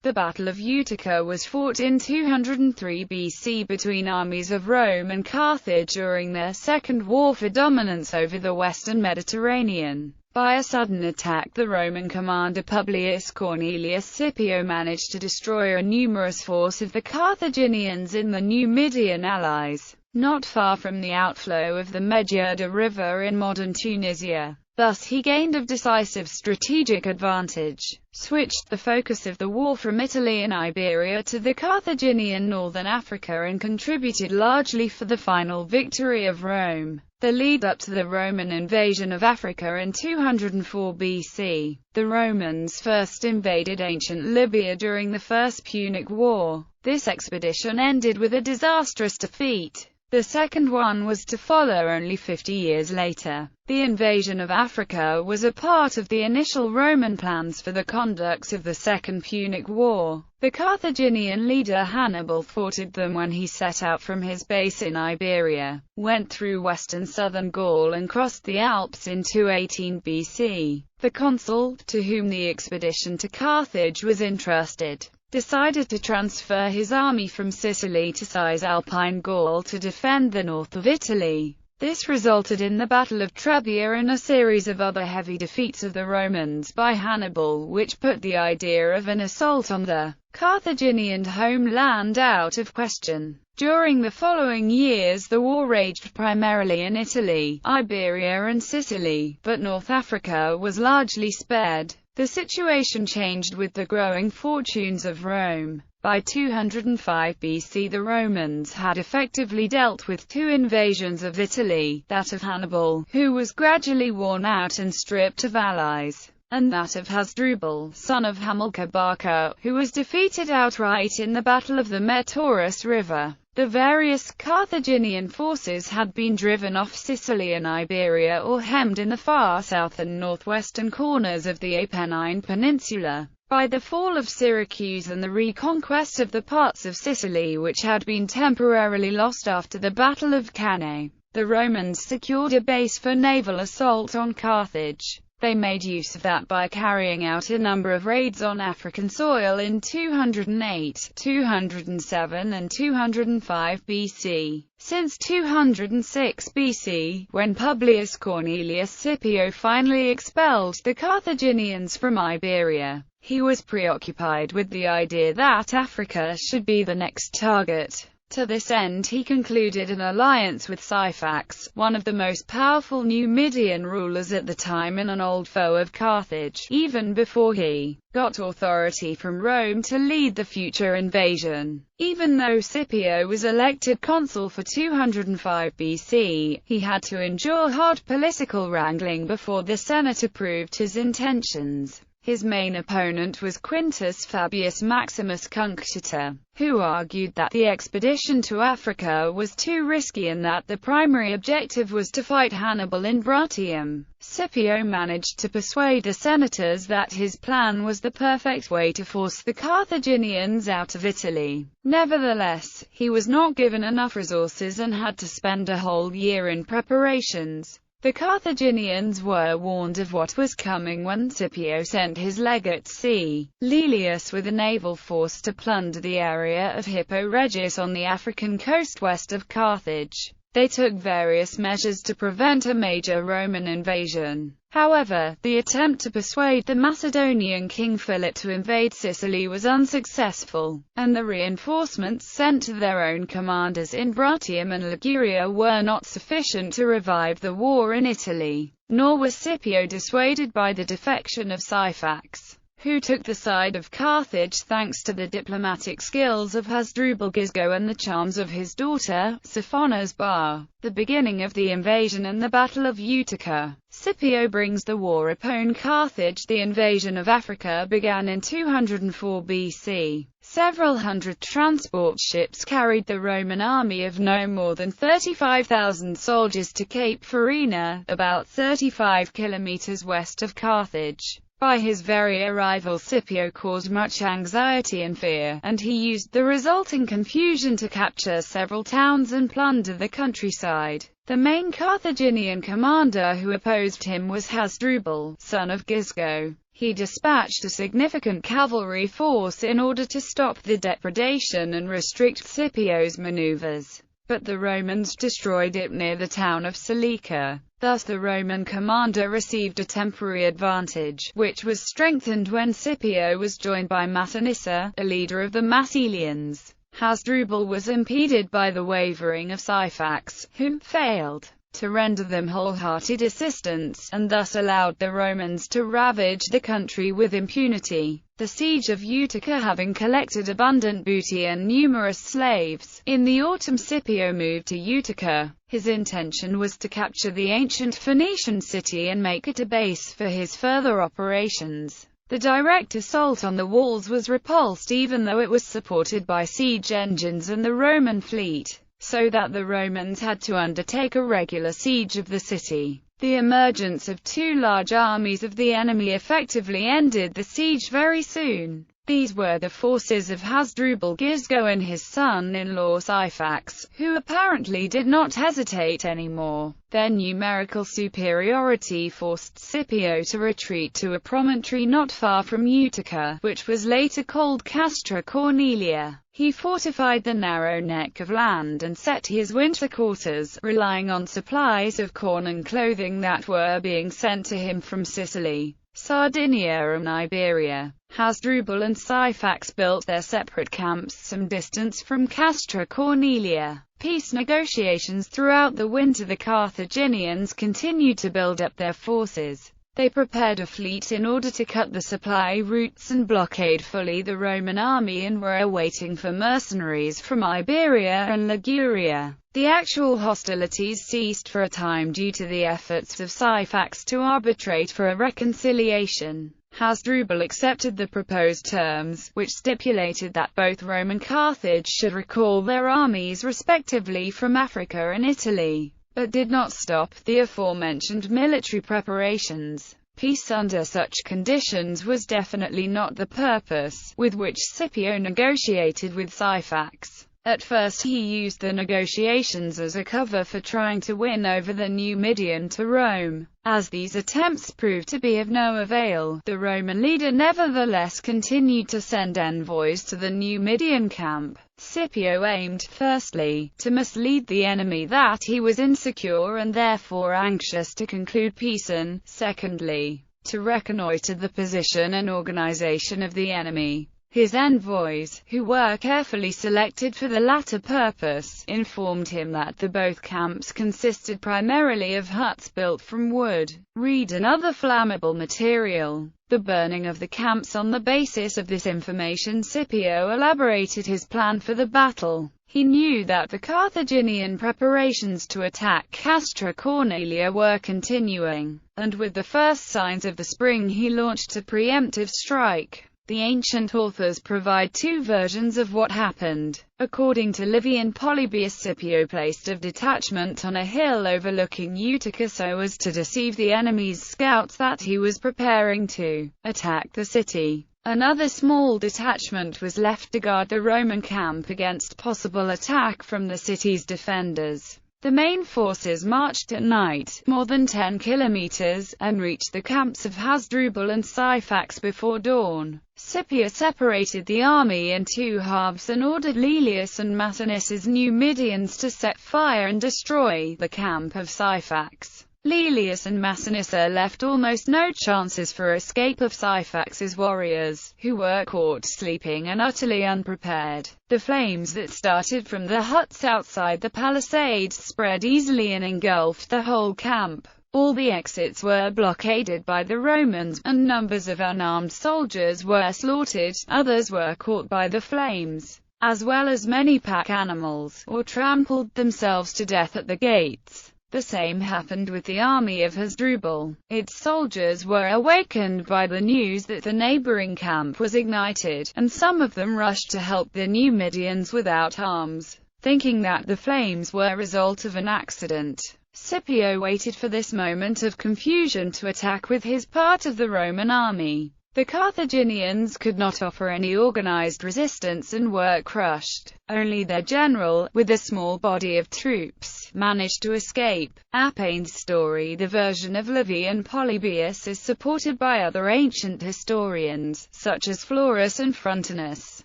The Battle of Utica was fought in 203 BC between armies of Rome and Carthage during their second war for dominance over the western Mediterranean. By a sudden attack, the Roman commander Publius Cornelius Scipio managed to destroy a numerous force of the Carthaginians in the Numidian allies, not far from the outflow of the Medjugorje River in modern Tunisia. Thus he gained a decisive strategic advantage, switched the focus of the war from Italy and Iberia to the Carthaginian northern Africa, and contributed largely for the final victory of Rome. The lead-up to the Roman invasion of Africa in 204 BC. The Romans first invaded ancient Libya during the First Punic War. This expedition ended with a disastrous defeat. The second one was to follow only 50 years later. The invasion of Africa was a part of the initial Roman plans for the conduct of the Second Punic War. The Carthaginian leader Hannibal thwarted them when he set out from his base in Iberia, went through western southern Gaul and crossed the Alps in 218 BC. The consul, to whom the expedition to Carthage was entrusted, decided to transfer his army from Sicily to Cisalpine Gaul to defend the north of Italy. This resulted in the Battle of Trebia and a series of other heavy defeats of the Romans by Hannibal, which put the idea of an assault on the Carthaginian homeland out of question. During the following years the war raged primarily in Italy, Iberia and Sicily, but North Africa was largely spared. The situation changed with the growing fortunes of Rome. By 205 BC the Romans had effectively dealt with two invasions of Italy, that of Hannibal, who was gradually worn out and stripped of allies, and that of Hasdrubal, son of Hamilcar Barca, who was defeated outright in the Battle of the Metaurus River. The various Carthaginian forces had been driven off Sicily and Iberia or hemmed in the far south and northwestern corners of the Apennine Peninsula. By the fall of Syracuse and the reconquest of the parts of Sicily which had been temporarily lost after the Battle of Cannae, the Romans secured a base for naval assault on Carthage. They made use of that by carrying out a number of raids on African soil in 208, 207 and 205 BC. Since 206 BC, when Publius Cornelius Scipio finally expelled the Carthaginians from Iberia, he was preoccupied with the idea that Africa should be the next target. To this end he concluded an alliance with Syphax, one of the most powerful Numidian rulers at the time and an old foe of Carthage, even before he got authority from Rome to lead the future invasion. Even though Scipio was elected consul for 205 BC, he had to endure hard political wrangling before the Senate approved his intentions. His main opponent was Quintus Fabius Maximus Cunctator, who argued that the expedition to Africa was too risky and that the primary objective was to fight Hannibal in Bruttium. Scipio managed to persuade the senators that his plan was the perfect way to force the Carthaginians out of Italy. Nevertheless, he was not given enough resources and had to spend a whole year in preparations. The Carthaginians were warned of what was coming when Scipio sent his legate C. Laelius with a naval force to plunder the area of Hippo Regius on the African coast west of Carthage. They took various measures to prevent a major Roman invasion. However, the attempt to persuade the Macedonian king Philip to invade Sicily was unsuccessful, and the reinforcements sent to their own commanders in Bruttium and Liguria were not sufficient to revive the war in Italy. Nor was Scipio dissuaded by the defection of Syphax, who took the side of Carthage thanks to the diplomatic skills of Hasdrubal Gisgo and the charms of his daughter, Siphonas Bar. The beginning of the invasion and the Battle of Utica. Scipio brings the war upon Carthage. The invasion of Africa began in 204 BC. Several hundred transport ships carried the Roman army of no more than 35,000 soldiers to Cape Farina, about 35 kilometers west of Carthage. By his very arrival Scipio caused much anxiety and fear, and he used the resulting confusion to capture several towns and plunder the countryside. The main Carthaginian commander who opposed him was Hasdrubal, son of Gisgo. He dispatched a significant cavalry force in order to stop the depredation and restrict Scipio's maneuvers, but the Romans destroyed it near the town of Utica. Thus the Roman commander received a temporary advantage, which was strengthened when Scipio was joined by Massinissa, a leader of the Massilians. Hasdrubal was impeded by the wavering of Syphax, who failed to render them wholehearted assistance, and thus allowed the Romans to ravage the country with impunity. The siege of Utica having collected abundant booty and numerous slaves, in the autumn Scipio moved to Utica. His intention was to capture the ancient Phoenician city and make it a base for his further operations. The direct assault on the walls was repulsed even though it was supported by siege engines and the Roman fleet, so that the Romans had to undertake a regular siege of the city. The emergence of two large armies of the enemy effectively ended the siege very soon. These were the forces of Hasdrubal Gisgo and his son-in-law Syphax, who apparently did not hesitate anymore. Their numerical superiority forced Scipio to retreat to a promontory not far from Utica, which was later called Castra Cornelia. He fortified the narrow neck of land and set his winter quarters, relying on supplies of corn and clothing that were being sent to him from Sicily, Sardinia and Iberia. Hasdrubal and Syphax built their separate camps some distance from Castra Cornelia. Peace negotiations throughout the winter. The Carthaginians continued to build up their forces. They prepared a fleet in order to cut the supply routes and blockade fully the Roman army and were awaiting for mercenaries from Iberia and Liguria. The actual hostilities ceased for a time due to the efforts of Syphax to arbitrate for a reconciliation. Hasdrubal accepted the proposed terms, which stipulated that both Rome and Carthage should recall their armies respectively from Africa and Italy, but did not stop the aforementioned military preparations. Peace under such conditions was definitely not the purpose with which Scipio negotiated with Syphax. At first he used the negotiations as a cover for trying to win over the Numidian to Rome. As these attempts proved to be of no avail, the Roman leader nevertheless continued to send envoys to the Numidian camp. Scipio aimed, firstly, to mislead the enemy that he was insecure and therefore anxious to conclude peace, and, secondly, to reconnoiter the position and organization of the enemy. His envoys, who were carefully selected for the latter purpose, informed him that the both camps consisted primarily of huts built from wood, reed and other flammable material. The burning of the camps. On the basis of this information, Scipio elaborated his plan for the battle. He knew that the Carthaginian preparations to attack Castra Cornelia were continuing, and with the first signs of the spring he launched a preemptive strike. The ancient authors provide two versions of what happened. According to Livy and Polybius, Scipio placed a detachment on a hill overlooking Utica so as to deceive the enemy's scouts that he was preparing to attack the city. Another small detachment was left to guard the Roman camp against possible attack from the city's defenders. The main forces marched at night, more than 10 kilometers, and reached the camps of Hasdrubal and Syphax before dawn. Scipio separated the army in two halves and ordered Lelius and Massinissa's Numidians to set fire and destroy the camp of Syphax. Lelius and Massinissa left almost no chances for escape of Syphax's warriors, who were caught sleeping and utterly unprepared. The flames that started from the huts outside the palisades spread easily and engulfed the whole camp. All the exits were blockaded by the Romans, and numbers of unarmed soldiers were slaughtered. Others were caught by the flames, as well as many pack animals, or trampled themselves to death at the gates. The same happened with the army of Hasdrubal. Its soldiers were awakened by the news that the neighboring camp was ignited, and some of them rushed to help the Numidians without arms, thinking that the flames were a result of an accident. Scipio waited for this moment of confusion to attack with his part of the Roman army. The Carthaginians could not offer any organized resistance and were crushed. Only their general, with a small body of troops, managed to escape. Appian's story, the version of Livy and Polybius, is supported by other ancient historians, such as Florus and Frontinus.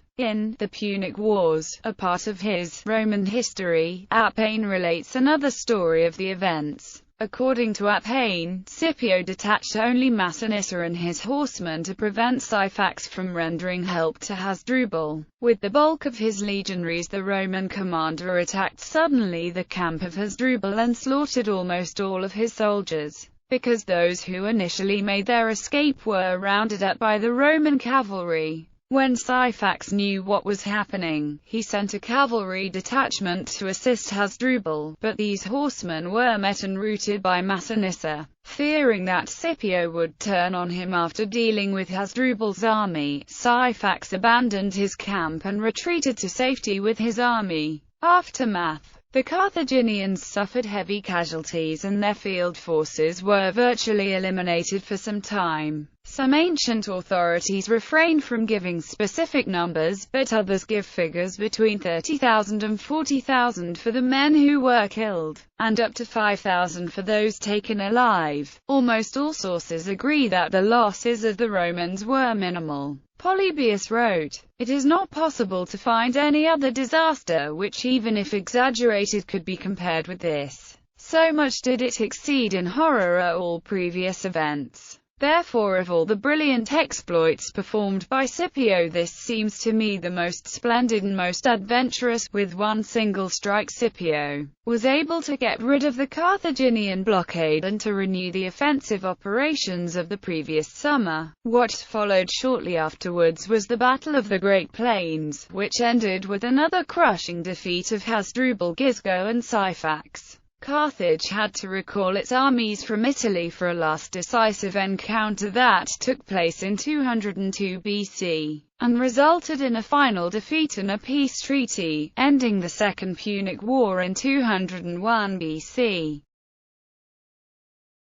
In The Punic Wars, a part of his Roman history, Appian relates another story of the events. According to Appian, Scipio detached only Massinissa and his horsemen to prevent Syphax from rendering help to Hasdrubal. With the bulk of his legionaries, the Roman commander attacked suddenly the camp of Hasdrubal and slaughtered almost all of his soldiers. Because those who initially made their escape were rounded up by the Roman cavalry. When Syphax knew what was happening, he sent a cavalry detachment to assist Hasdrubal, but these horsemen were met and routed by Massinissa. Fearing that Scipio would turn on him after dealing with Hasdrubal's army, Syphax abandoned his camp and retreated to safety with his army. Aftermath. The Carthaginians suffered heavy casualties and their field forces were virtually eliminated for some time. Some ancient authorities refrain from giving specific numbers, but others give figures between 30,000 and 40,000 for the men who were killed, and up to 5,000 for those taken alive. Almost all sources agree that the losses of the Romans were minimal. Polybius wrote, "It is not possible to find any other disaster which, even if exaggerated, could be compared with this. So much did it exceed in horror all previous events. Therefore, of all the brilliant exploits performed by Scipio, this seems to me the most splendid and most adventurous. With one single strike, Scipio was able to get rid of the Carthaginian blockade and to renew the offensive operations of the previous summer." What followed shortly afterwards was the Battle of the Great Plains, which ended with another crushing defeat of Hasdrubal, Gisgo and Syphax. Carthage had to recall its armies from Italy for a last decisive encounter that took place in 202 BC, and resulted in a final defeat and a peace treaty, ending the Second Punic War in 201 BC.